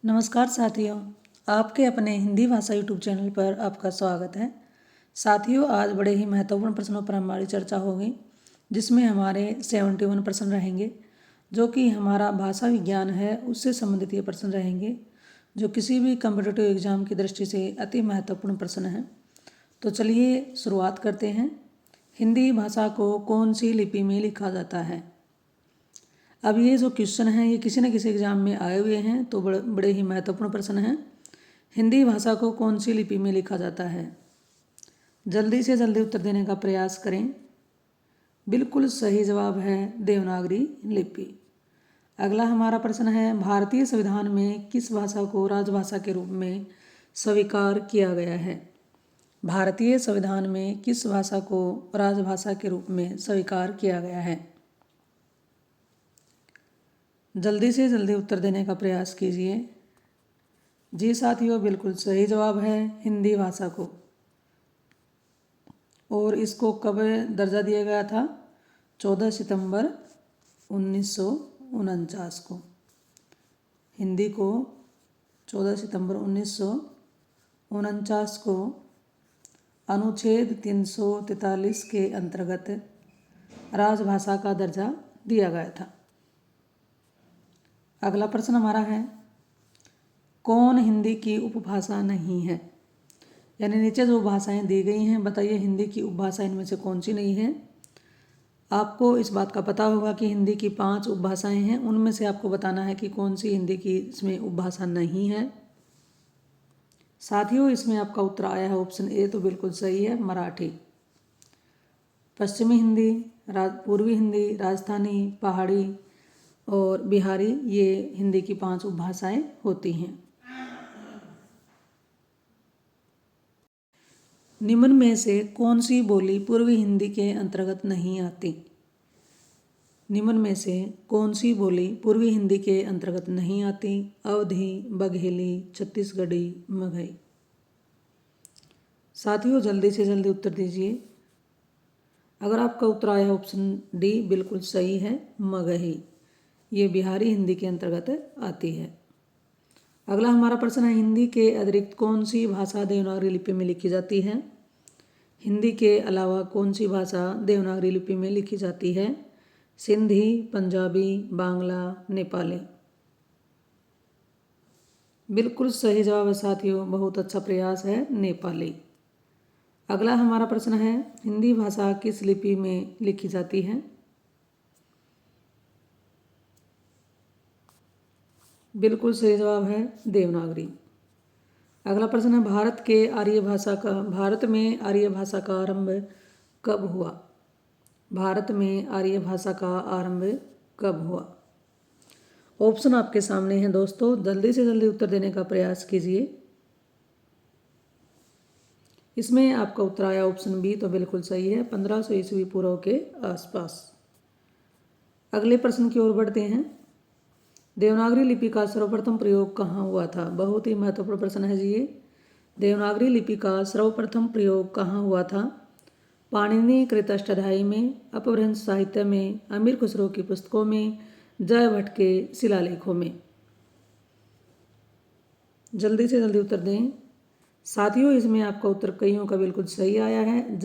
नमस्कार साथियों, आपके अपने हिंदी भाषा यूट्यूब चैनल पर आपका स्वागत है। साथियों, आज बड़े ही महत्वपूर्ण प्रश्नों पर हमारी चर्चा होगी, जिसमें हमारे 71 प्रश्न रहेंगे, जो कि हमारा भाषा विज्ञान है उससे संबंधित ये प्रश्न रहेंगे, जो किसी भी कॉम्पिटिटिव एग्जाम की दृष्टि से अति महत्वपूर्ण प्रश्न हैं। तो चलिए शुरुआत करते हैं। हिंदी भाषा को कौन सी लिपि में लिखा जाता है? अब ये जो क्वेश्चन हैं ये किसी न किसी एग्जाम में आए हुए हैं, तो बड़े ही महत्वपूर्ण प्रश्न हैं। हिंदी भाषा को कौन सी लिपि में लिखा जाता है? जल्दी से जल्दी उत्तर देने का प्रयास करें। बिल्कुल सही जवाब है देवनागरी लिपि। अगला हमारा प्रश्न है, भारतीय संविधान में किस भाषा को राजभाषा के रूप में स्वीकार किया गया है? भारतीय संविधान में किस भाषा को राजभाषा के रूप में स्वीकार किया गया है? जल्दी से जल्दी उत्तर देने का प्रयास कीजिए। जी साथियों, बिल्कुल सही जवाब है हिंदी भाषा को। और इसको कब दर्जा दिया गया था? 14 सितंबर 1949 को। हिंदी को 14 सितंबर 1949 को अनुच्छेद 343 के अंतर्गत राजभाषा का दर्जा दिया गया था। अगला प्रश्न हमारा है, कौन हिंदी की उपभाषा नहीं है? यानी नीचे जो भाषाएं दी गई हैं, बताइए हिंदी की उपभाषा इनमें से कौन सी नहीं है? आपको इस बात का पता होगा कि हिंदी की 5 उपभाषाएं हैं, उनमें से आपको बताना है कि कौन सी हिंदी की इसमें उपभाषा नहीं है। साथियों, इसमें आपका उत्तर आया है ऑप्शन ए, तो बिल्कुल सही है मराठी। पश्चिमी हिंदी, पूर्वी हिंदी, राजस्थानी, पहाड़ी और बिहारी, ये हिंदी की 5 उपभाषाएं होती हैं। निम्न में से कौन सी बोली पूर्वी हिंदी के अंतर्गत नहीं आती? निम्न में से कौन सी बोली पूर्वी हिंदी के अंतर्गत नहीं आती? अवधी, बघेली, छत्तीसगढ़ी, मगही। साथियों, जल्दी से जल्दी उत्तर दीजिए। अगर आपका उत्तर आया ऑप्शन डी, बिल्कुल सही है मगही। ये बिहारी हिंदी के अंतर्गत आती है। अगला हमारा प्रश्न है, हिंदी के अतिरिक्त कौन सी भाषा देवनागरी लिपि में लिखी जाती है? हिंदी के अलावा कौन सी भाषा देवनागरी लिपि में लिखी जाती है? सिंधी, पंजाबी, बांग्ला, नेपाली। बिल्कुल सही जवाब है साथियों, बहुत अच्छा प्रयास है नेपाली। अगला हमारा प्रश्न है, हिंदी भाषा किस लिपि में लिखी जाती है? बिल्कुल सही जवाब है देवनागरी। अगला प्रश्न है, भारत में आर्य भाषा का आरंभ कब हुआ? भारत में आर्य भाषा का आरंभ कब हुआ? ऑप्शन आपके सामने हैं दोस्तों, जल्दी से जल्दी उत्तर देने का प्रयास कीजिए। इसमें आपका उत्तर आया ऑप्शन बी, तो बिल्कुल सही है 1500 ईस्वी पूर्व के आसपास। अगले प्रश्न की ओर बढ़ते हैं, देवनागरी लिपि का सर्वप्रथम प्रयोग कहाँ हुआ था? बहुत ही महत्वपूर्ण प्रश्न है जी ये। देवनागरी लिपि का सर्वप्रथम प्रयोग कहाँ हुआ था? पाणिनि कृत अष्टाध्यायी में, अपभ्रंश साहित्य में, अमीर खुसरो की पुस्तकों में, जय भट्ट के शिलालेखों में। जल्दी से जल्दी उत्तर दें। साथियों, इसमें आपका उत्तर कईयों का बिल्कुल सही आया है।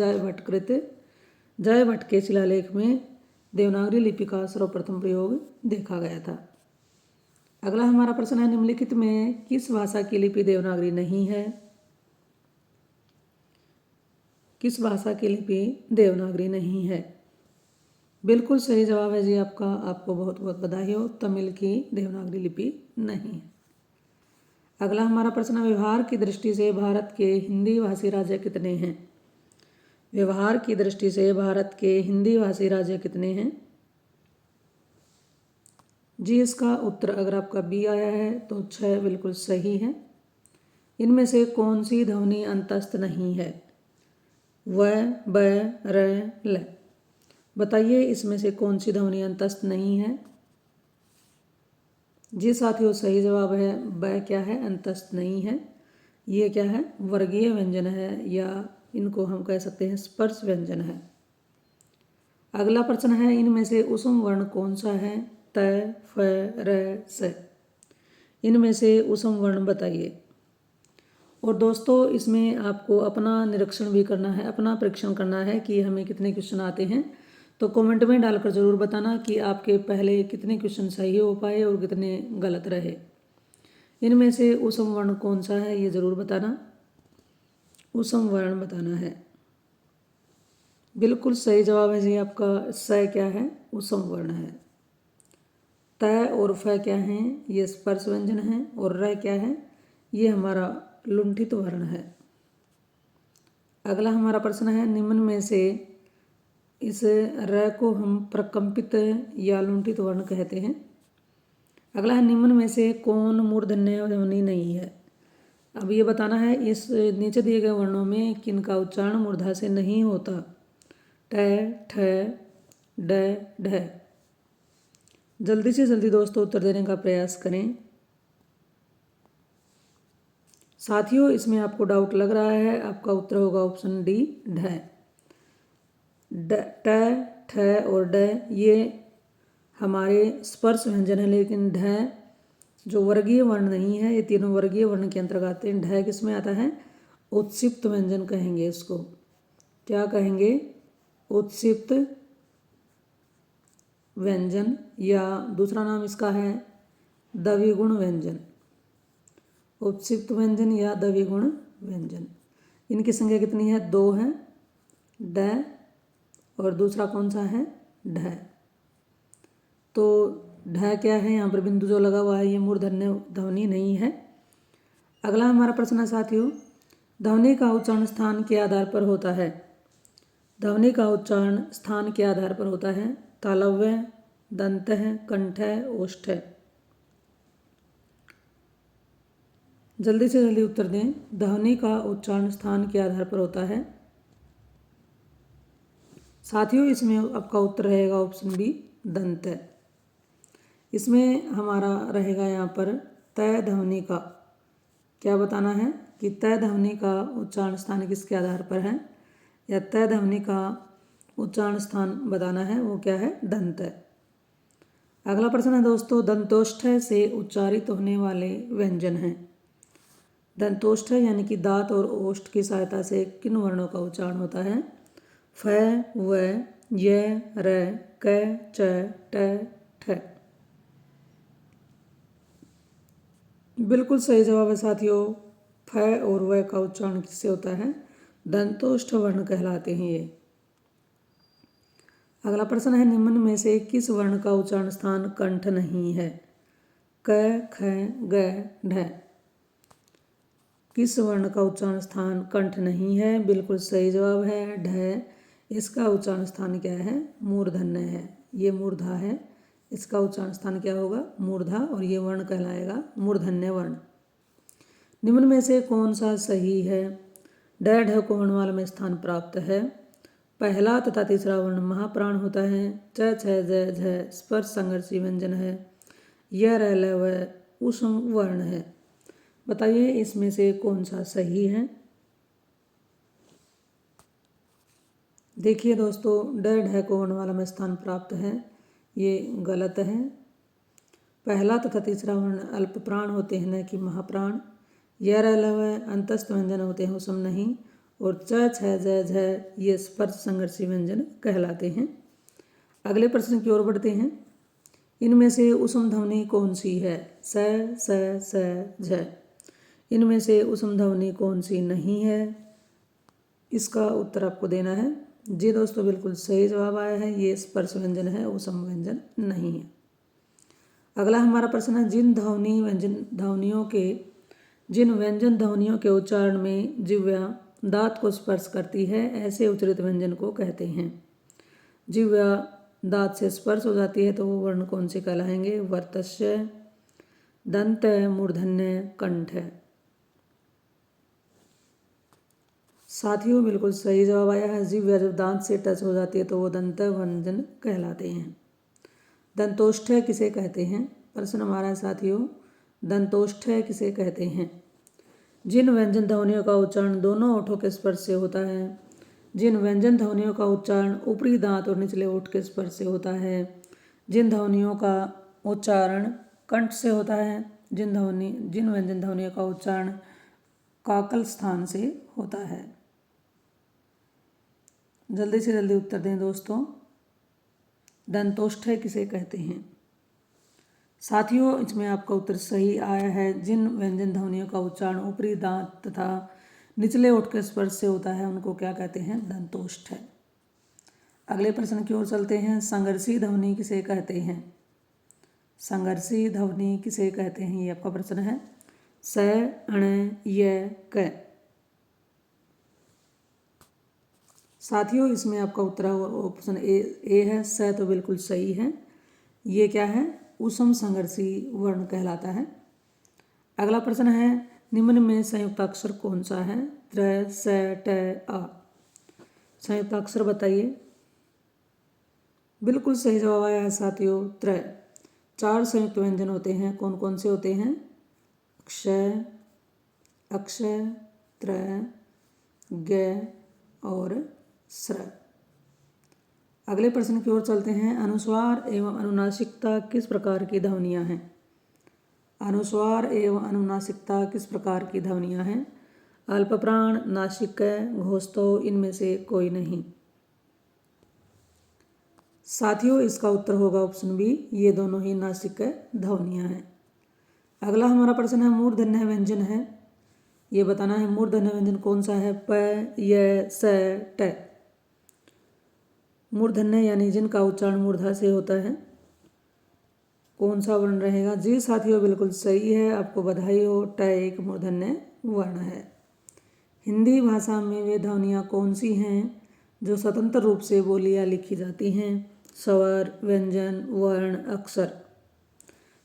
जय भट्ट के शिलालेख में देवनागरी लिपि का सर्वप्रथम प्रयोग देखा गया था। अगला हमारा प्रश्न है, निम्नलिखित में किस भाषा की लिपि देवनागरी नहीं है? किस भाषा की लिपि देवनागरी नहीं है? बिल्कुल सही जवाब है जी आपका, आपको बहुत बहुत बधाई हो, तमिल की देवनागरी लिपि नहीं है। अगला हमारा प्रश्न है, व्यवहार की दृष्टि से भारत के हिंदी भाषी राज्य कितने हैं? व्यवहार की दृष्टि से भारत के हिंदी भाषी राज्य कितने हैं? जी, इसका उत्तर अगर आपका बी आया है तो 6 बिल्कुल सही है। इनमें से कौन सी ध्वनि अंतस्थ नहीं है? व, ब, र, ल। बताइए इसमें से कौन सी ध्वनि अंतस्थ नहीं है? जी साथियों, सही जवाब है ब क्या है, अंतस्थ नहीं है। ये क्या है, वर्गीय व्यंजन है, या इनको हम कह सकते हैं स्पर्श व्यंजन है। अगला प्रश्न है, इनमें से उसम वर्ण कौन सा है? त, फ, र, स। इनमें से उसम वर्ण बताइए। और दोस्तों इसमें आपको अपना निरीक्षण भी करना है, अपना परीक्षण करना है कि हमें कितने क्वेश्चन आते हैं। तो कमेंट में डालकर ज़रूर बताना कि आपके पहले कितने क्वेश्चन सही हो पाए और कितने गलत रहे। इनमें से उसम वर्ण कौन सा है ये ज़रूर बताना। उसम वर्ण बताना है। बिल्कुल सही जवाब है जी आपका। स क्या है? उसम वर्ण है। तय और फ क्या हैं? ये स्पर्श व्यंजन है। और र क्या है? ये हमारा लुंठित वर्ण है। अगला हमारा प्रश्न है, निम्न में से इस र को हम प्रकंपित या लुंठित वर्ण कहते हैं। अगला है, निम्न में से कौन मूर्धन्य ध्वनि नहीं है। अब ये बताना है इस नीचे दिए गए वर्णों में किनका उच्चारण मूर्धा से नहीं होता। ट, ठ, ड, ढ। जल्दी से जल्दी दोस्तों उत्तर देने का प्रयास करें। साथियों इसमें आपको डाउट लग रहा है, आपका उत्तर होगा ऑप्शन डी, ढ। ट, ठ और ड ये हमारे स्पर्श व्यंजन है, लेकिन ढ जो वर्गीय वर्ण नहीं है, ये तीनों वर्गीय वर्ण के अंतर्गत आते हैं। ढ किसमें आता है? उत्सिप्त व्यंजन कहेंगे इसको। क्या कहेंगे? उत्सिप्त व्यंजन, या दूसरा नाम इसका है द्विगुण व्यंजन। उत्सिप्त व्यंजन या द्विगुण व्यंजन। इनकी संख्या कितनी है? 2 है। ड और दूसरा कौन सा है? ढ। तो ढ क्या है? यहाँ पर बिंदु जो लगा हुआ है ये मूर्धन्य ध्वनि नहीं है। अगला हमारा प्रश्न है साथियों, ध्वनि का उच्चारण स्थान के आधार पर होता है। ध्वनि का उच्चारण स्थान के आधार पर होता है। तालव्य, दंत, कंठ, ओष्ठ। जल्दी से जल्दी उत्तर दें। ध्वनि का उच्चारण स्थान के आधार पर होता है। साथियों इसमें आपका उत्तर रहेगा ऑप्शन बी, दंत। इसमें हमारा रहेगा यहाँ पर तय ध्वनि का। क्या बताना है कि तय ध्वनि का उच्चारण स्थान किसके आधार पर है, या तय ध्वनि का उच्चारण स्थान बताना है, वो क्या है? दंत। अगला प्रश्न है दोस्तों, दंतोष्ठ से उच्चारित होने वाले व्यंजन हैं। दंतोष्ठ यानी कि दांत और ओष्ठ की सहायता से किन वर्णों का उच्चारण होता है? फ, व, य, र, क, च, ट, ठ। बिल्कुल सही जवाब है साथियों। फ और व का उच्चारण किससे होता है? दंतोष्ठ वर्ण कहलाते हैं ये। अगला प्रश्न है, निम्न में से किस वर्ण का उच्चारण स्थान कंठ नहीं है? क, ख, ग, ढ। किस वर्ण का उच्चारण स्थान कंठ नहीं है? बिल्कुल सही जवाब है ढ। इसका उच्चारण स्थान क्या है? मूर्धन्य है। ये मूर्धा है, इसका उच्चारण स्थान क्या होगा? मूर्धा, और ये वर्ण कहलाएगा मूर्धन्य वर्ण। निम्न में से कौन सा सही है? ड, ढ को वर्णमाला में स्थान प्राप्त है। पहला तथा तीसरा वर्ण महाप्राण होता है। च, छ, ज, झ स्पर्श संघर्षी व्यंजन है। य, र, ल, व उसम वर्ण है। बताइए इसमें से कौन सा सही है? देखिए दोस्तों, ड, ढ को वर्णमाला में स्थान प्राप्त है, ये गलत है। पहला तथा तीसरा वर्ण अल्प प्राण होते हैं, न कि महाप्राण। य, र, ल, व अंतस्थ व्यंजन होते हैं, उसम नहीं। और च, छ, ज, झ ये स्पर्श संघर्षी व्यंजन कहलाते हैं। अगले प्रश्न की ओर बढ़ते हैं। इनमें से उसम ध्वनि कौन सी है? स, झ। इनमें से उसम ध्वनि कौन सी नहीं है? इसका उत्तर आपको देना है। जी दोस्तों, बिल्कुल सही जवाब आया है, ये स्पर्श व्यंजन है, उसम व्यंजन नहीं है। अगला हमारा प्रश्न है, जिन व्यंजन ध्वनियों के उच्चारण में जिह्वा दांत को स्पर्श करती है, ऐसे उच्चारित व्यंजन को कहते हैं। जिह्वा दांत से स्पर्श हो जाती है तो वो वर्ण कौन से कहलाएंगे? वर्तस्य, दंत, मूर्धन्य, कंठ। साथियों बिल्कुल सही जवाब आया है। जिह्वा जब दांत से टच हो जाती है तो वो दंत व्यंजन कहलाते हैं। दंतोष्ठ किसे कहते हैं? प्रश्न हमारा है साथियों, दंतोष्ठ किसे कहते हैं? जिन व्यंजन ध्वनियों का उच्चारण दोनों ओठों के स्पर्श से होता है। जिन व्यंजन ध्वनियों का उच्चारण ऊपरी दांत और निचले ओठ के स्पर्श से होता है। जिन ध्वनियों का उच्चारण कंठ से होता है। जिन व्यंजन ध्वनियों का उच्चारण काकल स्थान से होता है। जल्दी से जल्दी उत्तर दें दोस्तों। दंतोष्ठ्य किसे कहते हैं? साथियों, इसमें आपका उत्तर सही आया है। जिन व्यंजन ध्वनियों का उच्चारण ऊपरी दांत तथा निचले ओठ के स्पर्श से होता है उनको क्या कहते हैं? दंतोष्ठ्य। अगले प्रश्न की ओर चलते हैं। संघर्षी ध्वनि किसे कहते हैं? संघर्षी ध्वनि किसे कहते हैं, ये आपका प्रश्न है। स, अण, य, क। साथियों, इसमें आपका उत्तर ऑप्शन ए है। स तो बिल्कुल सही है। ये क्या है? उसम संघर्षी वर्ण कहलाता है। अगला प्रश्न है, निम्न में संयुक्त अक्षर कौन सा है? त्र, स, ट, आ। संयुक्त अक्षर बताइए। बिल्कुल सही जवाब आया है साथियों, त्र। 4 संयुक्त व्यंजन होते हैं। कौन कौन से होते हैं? क्षय, अक्षय, त्र, ग और स्र। अगले प्रश्न की ओर चलते हैं। अनुस्वार एवं अनुनासिकता किस प्रकार की ध्वनियाँ हैं? अनुस्वार एवं अनुनासिकता किस प्रकार की ध्वनियाँ हैं? अल्पप्राण, नासिक्य, घोषतोय, इनमें से कोई नहीं। साथियों, इसका उत्तर होगा ऑप्शन बी, ये दोनों ही नासिक्य ध्वनियाँ हैं। अगला हमारा प्रश्न है, मूर्धन्य व्यंजन है। ये बताना है मूर्धन्य व्यंजन कौन सा है? प, य, स, ट। मूर्धन्य यानी जिनका उच्चारण मूर्धा से होता है, कौन सा वर्ण रहेगा? जी साथियों, बिल्कुल सही है, आपको बधाई हो। ट एक मूर्धन्य वर्ण है। हिंदी भाषा में वे ध्वनियाँ कौन सी हैं जो स्वतंत्र रूप से बोली या लिखी जाती हैं? स्वर, व्यंजन, वर्ण, अक्षर।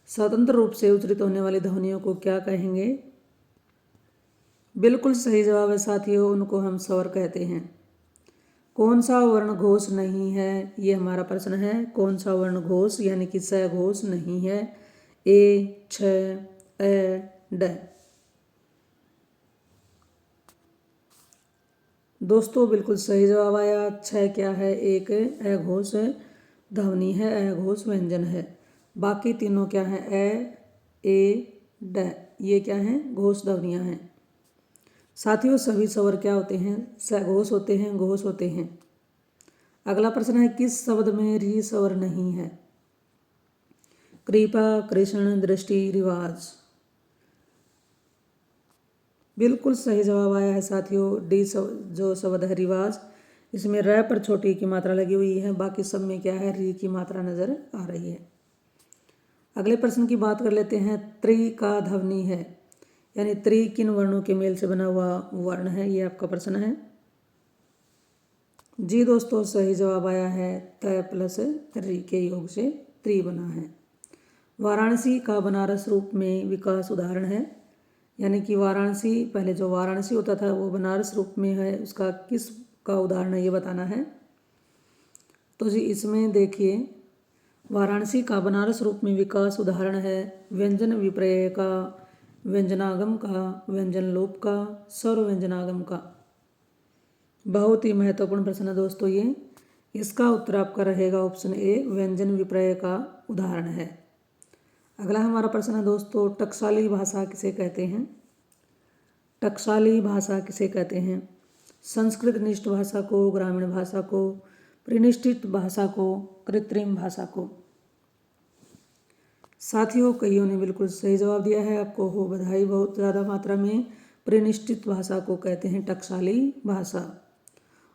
स्वतंत्र रूप से उच्चारित होने वाली ध्वनियों को क्या कहेंगे? बिल्कुल सही जवाब है साथियों, उनको हम स्वर कहते हैं। कौन सा वर्ण घोष नहीं है, ये हमारा प्रश्न है। कौन सा वर्ण घोष यानी कि स घोष नहीं है? ए, छ, अ, ड। दोस्तों, बिल्कुल सही जवाब आया। छ क्या है? एक अघोष ध्वनि है, अघोष व्यंजन है। बाकी तीनों क्या है? अ, ए, ड। ये क्या है? घोष ध्वनियाँ हैं। साथियों, सभी स्वर क्या होते हैं? सघोष होते हैं, घोष होते हैं। अगला प्रश्न है, किस शब्द में री स्वर नहीं है? कृपा, कृष्ण, दृष्टि, रिवाज। बिल्कुल सही जवाब आया है साथियों, डी जो शब्द है रिवाज, इसमें र पर छोटी की मात्रा लगी हुई है। बाकी सब में क्या है? री की मात्रा नजर आ रही है। अगले प्रश्न की बात कर लेते हैं। त्रि का ध्वनि है, यानी त्रि किन वर्णों के मेल से बना हुआ वर्ण है? ये आपका प्रश्न है। जी दोस्तों, सही जवाब आया है। त प्लस री के योग से त्रि बना है। वाराणसी का बनारस रूप में विकास उदाहरण है, यानी कि वाराणसी, पहले जो वाराणसी होता था वो बनारस रूप में है, उसका किस का उदाहरण है ये बताना है। तो जी इसमें देखिए, वाराणसी का बनारस रूप में विकास उदाहरण है व्यंजन विपर्यय का, व्यंजनागम का, व्यंजन लोप का, स्वर व्यंजनागम का। बहुत ही महत्वपूर्ण प्रश्न है दोस्तों ये। इसका उत्तर आपका रहेगा ऑप्शन ए, व्यंजन विपर्यय का उदाहरण है। अगला हमारा प्रश्न है दोस्तों, टकसाली भाषा किसे कहते हैं? टकसाली भाषा किसे कहते हैं? संस्कृत निष्ठ भाषा को, ग्रामीण भाषा को, परिनिष्ठित भाषा को, कृत्रिम भाषा को। साथियों, कईयों ने बिल्कुल सही जवाब दिया है, आपको हो बधाई बहुत ज़्यादा मात्रा में। परिनिष्ठित भाषा को कहते हैं टकसाली भाषा।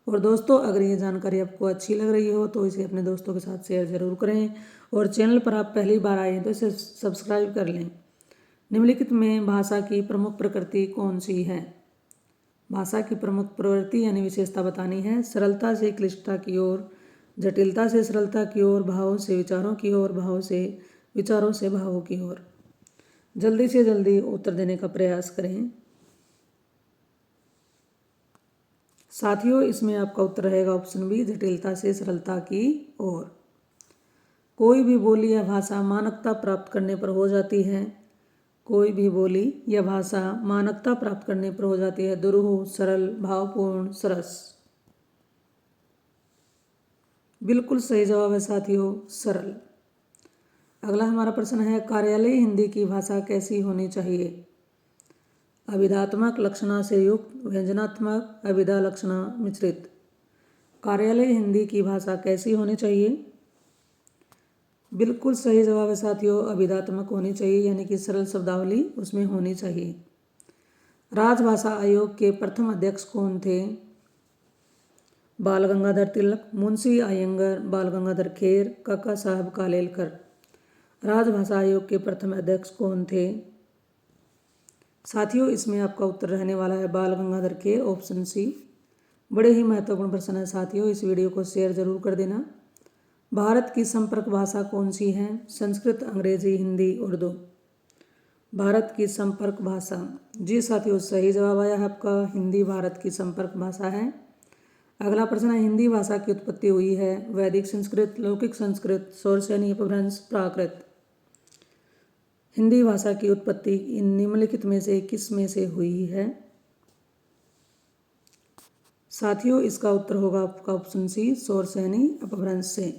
और दोस्तों, अगर ये जानकारी आपको अच्छी लग रही हो तो इसे अपने दोस्तों के साथ शेयर जरूर करें, और चैनल पर आप पहली बार आए हैं तो इसे सब्सक्राइब कर लें। निम्नलिखित में भाषा की प्रमुख प्रकृति कौन सी है? भाषा की प्रमुख प्रवृत्ति यानी विशेषता बतानी है। सरलता से क्लिष्टता की ओर, जटिलता से सरलता की ओर, भावों से विचारों की ओर, भावों से विचारों से भावों की ओर। जल्दी से जल्दी उत्तर देने का प्रयास करें साथियों। इसमें आपका उत्तर रहेगा ऑप्शन बी, जटिलता से सरलता की ओर। कोई भी बोली या भाषा मानकता प्राप्त करने पर हो जाती है। कोई भी बोली या भाषा मानकता प्राप्त करने पर हो जाती है। दुरूह, सरल, भावपूर्ण, सरस। बिल्कुल सही जवाब है साथियों, सरल। अगला हमारा प्रश्न है, कार्यालय हिंदी की भाषा कैसी होनी चाहिए? अभिधात्मक लक्षणा से युक्त, व्यंजनात्मक, अभिधा लक्षणा मिश्रित। कार्यालय हिंदी की भाषा कैसी होनी चाहिए? बिल्कुल सही जवाब है साथियों, अभिधात्मक होनी चाहिए, यानी कि सरल शब्दावली उसमें होनी चाहिए। राजभाषा आयोग के प्रथम अध्यक्ष कौन थे? बाल गंगाधर तिलक, मुंशी अयंगर, बाल गंगाधर खेर, काका साहब कालेलकर। राजभाषा आयोग के प्रथम अध्यक्ष कौन थे? साथियों इसमें आपका उत्तर रहने वाला है बाल गंगाधर खेर, ऑप्शन सी। बड़े ही महत्वपूर्ण प्रश्न है साथियों, इस वीडियो को शेयर जरूर कर देना। भारत की संपर्क भाषा कौन सी है? संस्कृत, अंग्रेजी, हिंदी, उर्दू। भारत की संपर्क भाषा, जी साथियों सही जवाब आया है आपका, हिंदी भारत की संपर्क भाषा है। अगला प्रश्न है, हिंदी भाषा की उत्पत्ति हुई है वैदिक संस्कृत, लौकिक संस्कृत, सौरसेनी अपभ्रंश, प्राकृत। हिंदी भाषा की उत्पत्ति इन निम्नलिखित में से किस में से हुई है? साथियों इसका उत्तर होगा आपका ऑप्शन सी, सौरसेनी अपभ्रंश से।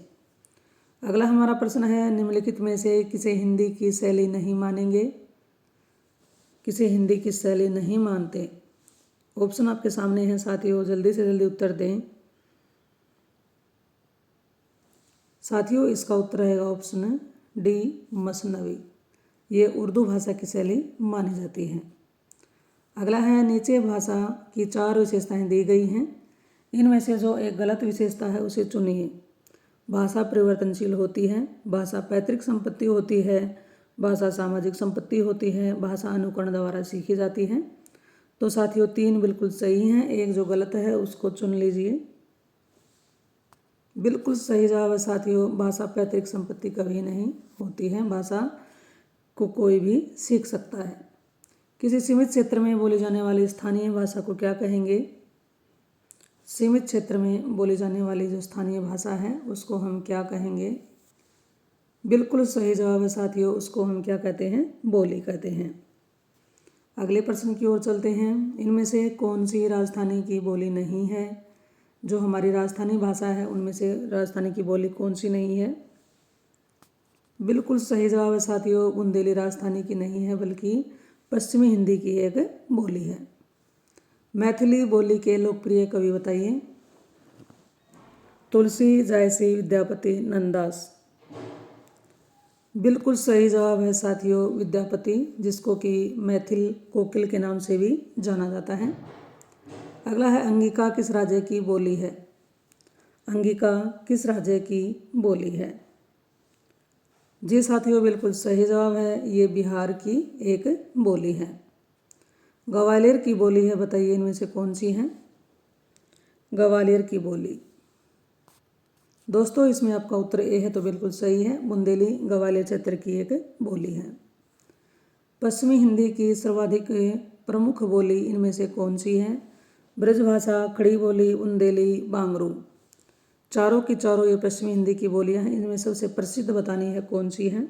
अगला हमारा प्रश्न है, निम्नलिखित में से किसे हिंदी की शैली नहीं मानेंगे? किसे हिंदी की शैली नहीं मानते? ऑप्शन आपके सामने हैं साथियों, जल्दी से जल्दी उत्तर दें। साथियों इसका उत्तर रहेगा ऑप्शन डी, मसनवी। ये उर्दू भाषा की शैली मानी जाती है। अगला है, नीचे भाषा की 4 विशेषताएं दी गई हैं, इनमें से जो एक गलत विशेषता है उसे चुनिए। भाषा परिवर्तनशील होती है, भाषा पैतृक संपत्ति होती है, भाषा सामाजिक संपत्ति होती है, भाषा अनुकरण द्वारा सीखी जाती है। तो साथियों 3 बिल्कुल सही हैं, एक जो गलत है उसको चुन लीजिए। बिल्कुल सही जवाब है साथियों, भाषा पैतृक संपत्ति कभी नहीं होती है, भाषा को कोई भी सीख सकता है। किसी सीमित क्षेत्र में बोली जाने वाली स्थानीय भाषा को क्या कहेंगे? सीमित क्षेत्र में बोली जाने वाली जो स्थानीय भाषा है उसको हम क्या कहेंगे? बिल्कुल सही जवाब है साथियों, उसको हम क्या कहते हैं? बोली कहते हैं। अगले प्रश्न की ओर चलते हैं, इनमें से कौन सी राजस्थानी की बोली नहीं है? जो हमारी राजस्थानी भाषा है उनमें से राजस्थानी की बोली कौन सी नहीं है? बिल्कुल सही जवाब है साथियों, बुंदेली राजस्थानी की नहीं है बल्कि पश्चिमी हिंदी की एक बोली है। मैथिली बोली के लोकप्रिय कवि बताइए। तुलसी, जायसी, विद्यापति, नंददास। बिल्कुल सही जवाब है साथियों, विद्यापति, जिसको कि मैथिल कोकिल के नाम से भी जाना जाता है। अगला है, अंगिका किस राज्य की बोली है? अंगिका किस राज्य की बोली है? जी साथियों बिल्कुल सही जवाब है, ये बिहार की एक बोली है। ग्वालियर की बोली है, बताइए इनमें से कौन सी है? ग्वालियर की बोली। दोस्तों इसमें आपका उत्तर ए है तो बिल्कुल सही है, बुंदेली ग्वालियर क्षेत्र की एक बोली है। पश्चिमी हिंदी की सर्वाधिक प्रमुख बोली इनमें से कौन सी है? ब्रजभाषा, खड़ी बोली, बुंदेली, बांगरू। चारों की चारों ये पश्चिमी हिंदी की बोलियां हैं, इनमें सबसे प्रसिद्ध बतानी है कौन सी है?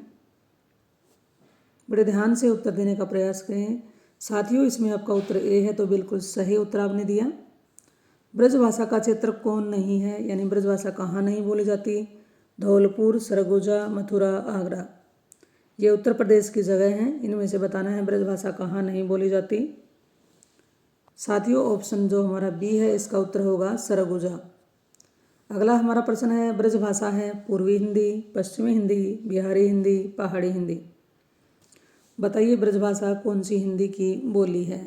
बड़े ध्यान से उत्तर देने का प्रयास करें साथियों, इसमें आपका उत्तर ए है तो बिल्कुल सही उत्तर आपने दिया। ब्रजभाषा का क्षेत्र कौन नहीं है, यानी ब्रजभाषा कहाँ नहीं बोली जाती? धौलपुर, सरगुजा, मथुरा, आगरा। ये उत्तर प्रदेश की जगह हैं, इनमें से बताना है ब्रजभाषा कहाँ नहीं बोली जाती। साथियों ऑप्शन जो हमारा बी है इसका उत्तर होगा सरगुजा। अगला हमारा प्रश्न है, ब्रजभाषा है पूर्वी हिंदी, पश्चिमी हिंदी, बिहारी हिंदी, पहाड़ी हिंदी। बताइए ब्रजभाषा कौन सी हिंदी की बोली है?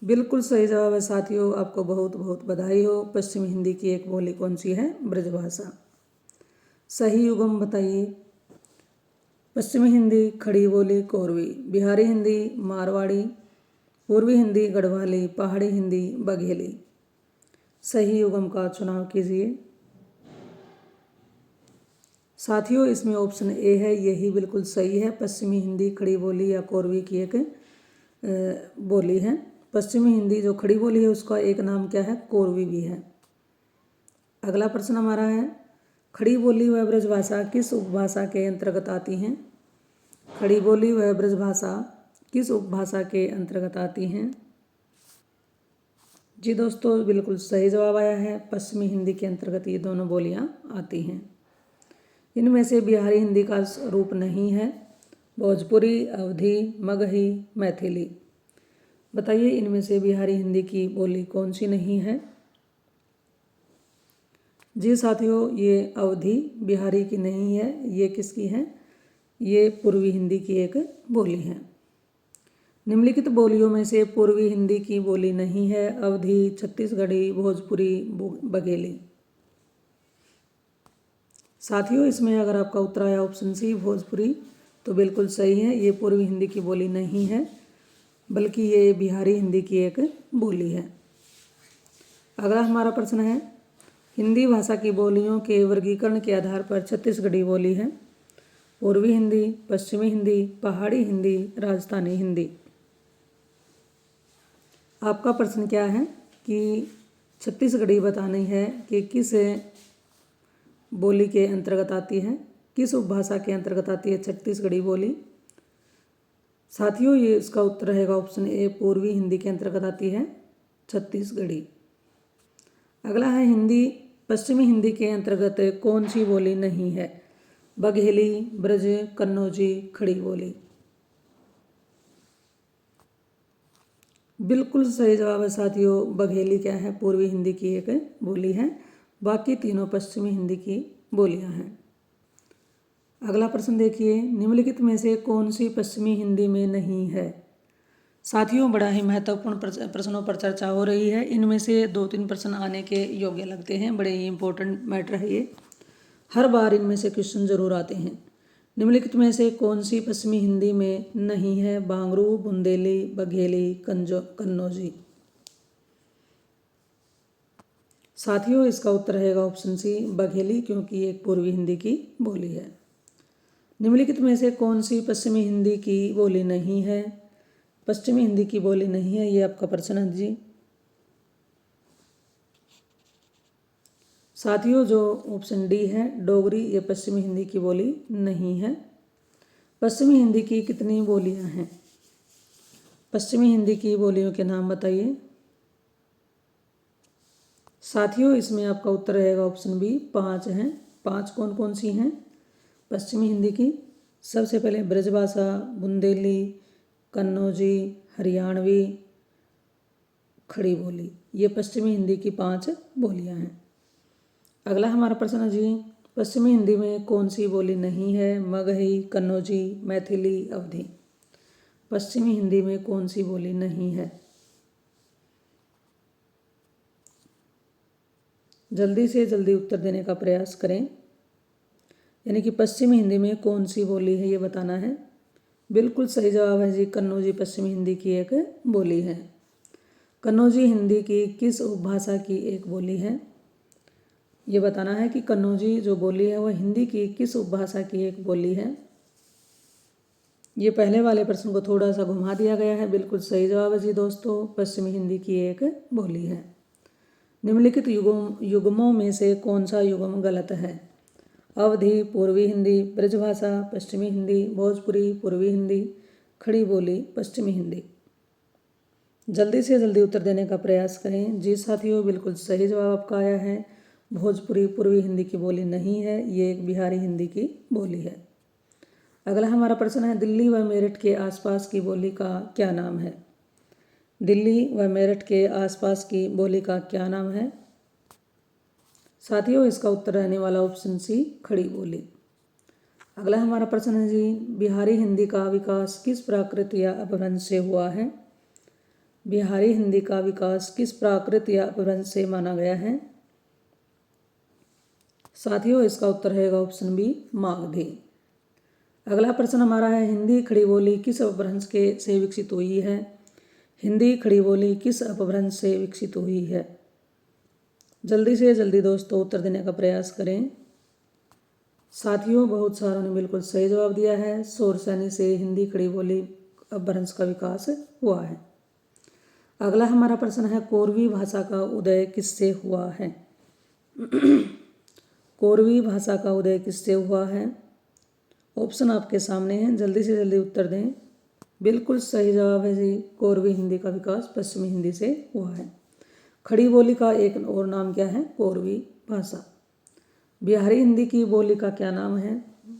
बिल्कुल सही जवाब है साथियों, आपको बहुत बहुत बधाई हो। पश्चिमी हिंदी की एक बोली कौन सी है? ब्रजभाषा। सही युगम बताइए। पश्चिमी हिंदी खड़ी बोली कोरवी, बिहारी हिंदी मारवाड़ी, पूर्वी हिंदी गढ़वाली, पहाड़ी हिंदी बघेली। सही युगम का चुनाव कीजिए। साथियों इसमें ऑप्शन ए है, यही बिल्कुल सही है। पश्चिमी हिंदी खड़ी बोली या कोरवी की एक बोली है। पश्चिमी हिंदी जो खड़ी बोली है उसका एक नाम क्या है? कोरवी भी है। अगला प्रश्न हमारा है, खड़ी बोली व ब्रजभाषा किस उपभाषा के अंतर्गत आती हैं? खड़ी बोली व ब्रजभाषा किस उपभाषा के अंतर्गत आती हैं? जी दोस्तों बिल्कुल सही जवाब आया है, पश्चिमी हिंदी के अंतर्गत ये दोनों बोलियां आती हैं। इनमें से बिहारी हिंदी का रूप नहीं है। भोजपुरी, अवधी, मगही, मैथिली। बताइए इनमें से बिहारी हिंदी की बोली कौन सी नहीं है? जी साथियों, ये अवधी बिहारी की नहीं है। ये किसकी है? ये पूर्वी हिंदी की एक बोली है। निम्नलिखित बोलियों में से पूर्वी हिंदी की बोली नहीं है। अवधी, छत्तीसगढ़ी, भोजपुरी, बघेली। साथियों, इसमें अगर आपका उत्तर आया ऑप्शन सी भोजपुरी तो बिल्कुल सही है। ये पूर्वी हिंदी की बोली नहीं है, बल्कि ये बिहारी हिंदी की एक बोली है। अगला हमारा प्रश्न है, हिंदी भाषा की बोलियों के वर्गीकरण के आधार पर छत्तीसगढ़ी बोली है। पूर्वी हिंदी, पश्चिमी हिंदी, पहाड़ी हिंदी, राजस्थानी हिंदी। आपका प्रश्न क्या है कि छत्तीसगढ़ी बतानी है कि किस बोली के अंतर्गत आती है, किस उपभाषा के अंतर्गत आती है छत्तीसगढ़ी बोली। साथियों, ये इसका उत्तर रहेगा ऑप्शन ए, पूर्वी हिंदी के अंतर्गत आती है छत्तीसगढ़ी। अगला है, हिंदी पश्चिमी हिंदी के अंतर्गत कौन सी बोली नहीं है? बघेली, ब्रज, कन्नौजी, खड़ी बोली। बिल्कुल सही जवाब है साथियों। बघेली क्या है? पूर्वी हिंदी की एक बोली है। बाकी तीनों पश्चिमी हिंदी की बोलियां हैं। अगला प्रश्न देखिए, निम्नलिखित में से कौन सी पश्चिमी हिंदी में नहीं है? साथियों, बड़ा ही महत्वपूर्ण प्रश्नों पर चर्चा हो रही है। इनमें से 2-3 प्रश्न आने के योग्य लगते हैं। बड़े ही इंपॉर्टेंट मैटर है ये। हर बार इनमें से क्वेश्चन जरूर आते हैं। निम्नलिखित में से कौन सी पश्चिमी हिंदी में नहीं है? बांगरू, बुंदेली, बघेली, कन्नौजी। साथियों, इसका उत्तर रहेगा ऑप्शन सी, बघेली, क्योंकि ये एक पूर्वी हिंदी की बोली है। निम्नलिखित में से कौन सी पश्चिमी हिंदी की बोली नहीं है? पश्चिमी हिंदी की बोली नहीं है, ये आपका प्रश्न है जी। साथियों, जो ऑप्शन डी है डोगरी, ये पश्चिमी हिंदी की बोली नहीं है। पश्चिमी हिंदी की कितनी बोलियां हैं? पश्चिमी हिंदी की बोलियों के नाम बताइए। साथियों, इसमें आपका उत्तर रहेगा ऑप्शन बी, 5 हैं। 5 कौन कौन सी हैं पश्चिमी हिंदी की? सबसे पहले ब्रजभाषा, बुंदेली, कन्नौजी, हरियाणवी, खड़ी बोली। ये पश्चिमी हिंदी की 5 बोलियां हैं। अगला हमारा प्रश्न है जी, पश्चिमी हिंदी में कौन सी बोली नहीं है? मगही, कन्नौजी, मैथिली, अवधी। पश्चिमी हिंदी में कौन सी बोली नहीं है? जल्दी से जल्दी उत्तर देने का प्रयास करें। यानी कि पश्चिमी हिंदी में कौन सी बोली है ये बताना है। बिल्कुल सही जवाब है जी, कन्नौजी पश्चिमी हिंदी की एक बोली है। कन्नौजी हिंदी की किस उपभाषा की एक बोली है? ये बताना है कि कन्नौजी जो बोली है वह हिंदी की किस उपभाषा की एक बोली है। ये पहले वाले प्रश्न को थोड़ा सा घुमा दिया गया है। बिल्कुल सही जवाब है जी दोस्तों, पश्चिमी हिंदी की एक बोली है। निम्नलिखित युग्मों में से कौन सा युग्म गलत है? अवधी, पूर्वी हिंदी, ब्रजभाषा, पश्चिमी हिंदी, भोजपुरी, पूर्वी हिंदी, खड़ी बोली, पश्चिमी हिंदी। जल्दी से जल्दी उत्तर देने का प्रयास करें। जी साथियों, बिल्कुल सही जवाब आपका आया है। भोजपुरी पूर्वी हिंदी की बोली नहीं है, ये एक बिहारी हिंदी की बोली है। अगला हमारा प्रश्न है, दिल्ली व मेरठ के आसपास की बोली का क्या नाम है? दिल्ली व मेरठ के आसपास की बोली का क्या नाम है? साथियों, इसका उत्तर रहने वाला ऑप्शन सी, खड़ी बोली। अगला हमारा प्रश्न है जी, बिहारी हिंदी का विकास किस प्राकृत या अपभ्रंश से हुआ है? बिहारी हिंदी का विकास किस प्राकृत या अपभ्रंश से माना गया है? साथियों, इसका उत्तर रहेगा ऑप्शन बी, मागधी। अगला प्रश्न हमारा है, हिंदी खड़ी बोली किस अपभ्रंश के से विकसित हुई है? हिंदी खड़ी बोली किस अपभ्रंश से विकसित हुई है? जल्दी से जल्दी दोस्तों उत्तर देने का प्रयास करें। साथियों, बहुत सारों ने बिल्कुल सही जवाब दिया है। शौरसेनी से हिंदी खड़ी बोली अपभ्रंश का विकास हुआ है। अगला हमारा प्रश्न है, कोरवी भाषा का उदय किससे हुआ है? कोरवी भाषा का उदय किससे हुआ है? ऑप्शन आपके सामने हैं, जल्दी से जल्दी उत्तर दें। बिल्कुल सही जवाब है जी, कोरवी हिंदी का विकास पश्चिमी हिंदी से हुआ है। खड़ी बोली का एक और नाम क्या है? कोरवी भाषा। बिहारी हिंदी की बोली का क्या नाम है?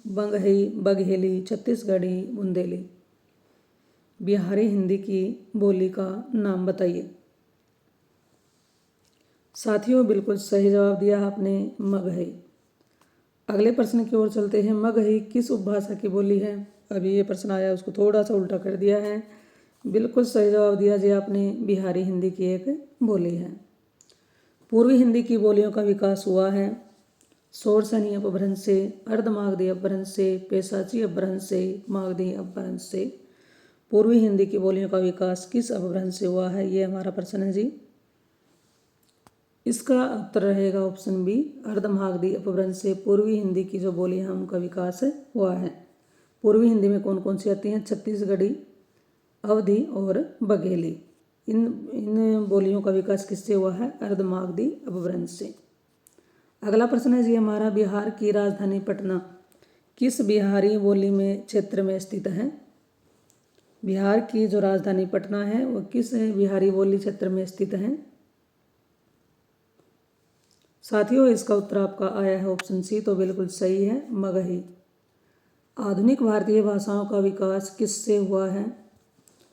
बंगही, बघेली, छत्तीसगढ़ी, बुंदेली। बिहारी हिंदी की बोली का नाम बताइए। साथियों, बिल्कुल सही जवाब दिया आपने, मगही। अगले प्रश्न की ओर चलते हैं। मगही किस उपभाषा की बोली है? अभी ये प्रश्न आया, उसको थोड़ा सा उल्टा कर दिया है। बिल्कुल सही जवाब दिया जी आपने, बिहारी हिंदी की एक बोली है। पूर्वी हिंदी की बोलियों का विकास हुआ है शोरसैनी अपभ्रंश से, अर्धमागधी अपभ्रंश से, पेशाची अपभ्रंश से, मागधी अपभ्रंश से। पूर्वी हिंदी की बोलियों का विकास किस अपभ्रंश से हुआ है? ये हमारा प्रश्न है जी। इसका उत्तर रहेगा ऑप्शन बी, अर्धमागधी अपभ्रंश से पूर्वी हिंदी की जो बोलियां हैं उनका विकास हुआ है। पूर्वी हिंदी में कौन कौन सी आती हैं? छत्तीसगढ़ी, अवधी और बघेली। इन बोलियों का विकास किससे हुआ है? अर्धमागधी अपभ्रंश से। अगला प्रश्न है जी हमारा, बिहार की राजधानी पटना किस बिहारी बोली में क्षेत्र में स्थित है? बिहार की जो राजधानी पटना है वो किस बिहारी बोली क्षेत्र में स्थित है? साथियों, इसका उत्तर आपका आया है ऑप्शन सी, तो बिल्कुल सही है, मगही। आधुनिक भारतीय भाषाओं का विकास किससे हुआ है?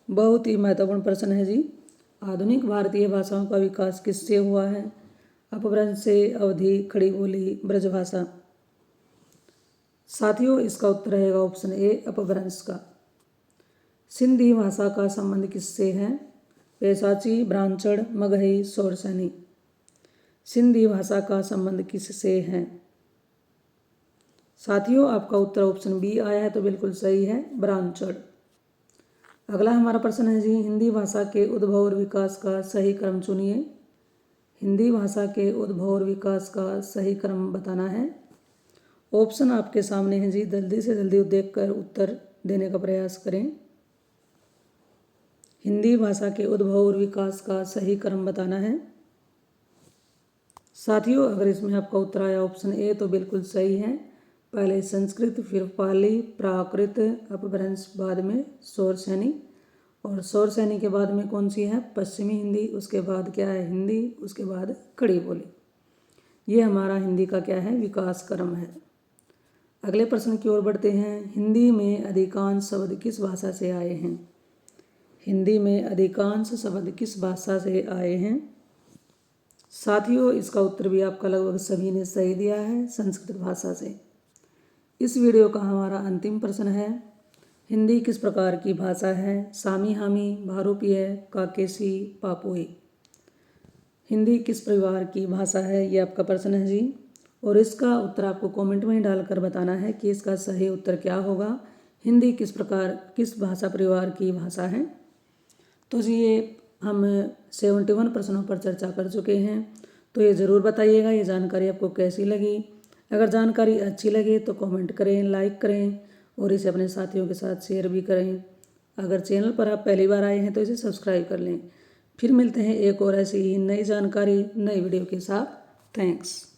बहुत ही महत्वपूर्ण प्रश्न है जी। आधुनिक भारतीय भाषाओं का विकास किससे हुआ है? अपभ्रंश से, अवधी, खड़ी बोली, ब्रजभाषा। साथियों, इसका उत्तर रहेगा ऑप्शन ए, अपभ्रंश का। सिंधी भाषा का संबंध किससे है? पेशाची, ब्राह्मण, मगही, शोरसैनी। सिंधी भाषा का संबंध किससे है? साथियों, आपका उत्तर ऑप्शन बी आया है, तो बिल्कुल सही है, ब्राह्मण। अगला हमारा प्रश्न है जी, हिंदी भाषा के उद्भव और विकास का सही क्रम चुनिए। हिंदी भाषा के उद्भव और विकास का सही क्रम बताना है। ऑप्शन आपके सामने है जी, जल्दी से जल्दी देखकर उत्तर देने का प्रयास करें। हिंदी भाषा के उद्भव और विकास का सही क्रम बताना है। साथियों, अगर इसमें आपका उत्तर आया ऑप्शन ए, तो बिल्कुल सही है। पहले संस्कृत, फिर पाली, प्राकृत, अपभ्रंश, बाद में शोरसैनी। और शोरसैनी के बाद में कौन सी है? पश्चिमी हिंदी। उसके बाद क्या है? हिंदी। उसके बाद खड़ी बोली। ये हमारा हिंदी का क्या है? विकास क्रम है। अगले प्रश्न की ओर बढ़ते हैं। हिंदी में अधिकांश शब्द किस भाषा से आए हैं? हिंदी में अधिकांश शब्द किस भाषा से आए हैं? साथियों, इसका उत्तर भी आपका लगभग सभी ने सही दिया है, संस्कृत भाषा से। इस वीडियो का हमारा अंतिम प्रश्न है, हिंदी किस प्रकार की भाषा है? सामी हामी, भारूपीय, काकेशी, पापुई। हिंदी किस परिवार की भाषा है? ये आपका प्रश्न है जी। और इसका उत्तर आपको कमेंट में ही डालकर बताना है कि इसका सही उत्तर क्या होगा। हिंदी किस भाषा परिवार की भाषा है? तो जी ये हम 71 प्रश्नों पर चर्चा कर चुके हैं। तो ये ज़रूर बताइएगा ये जानकारी आपको कैसी लगी। अगर जानकारी अच्छी लगे तो कमेंट करें, लाइक करें और इसे अपने साथियों के साथ शेयर भी करें। अगर चैनल पर आप पहली बार आए हैं तो इसे सब्सक्राइब कर लें। फिर मिलते हैं एक और ऐसी ही नई जानकारी, नई वीडियो के साथ। थैंक्स।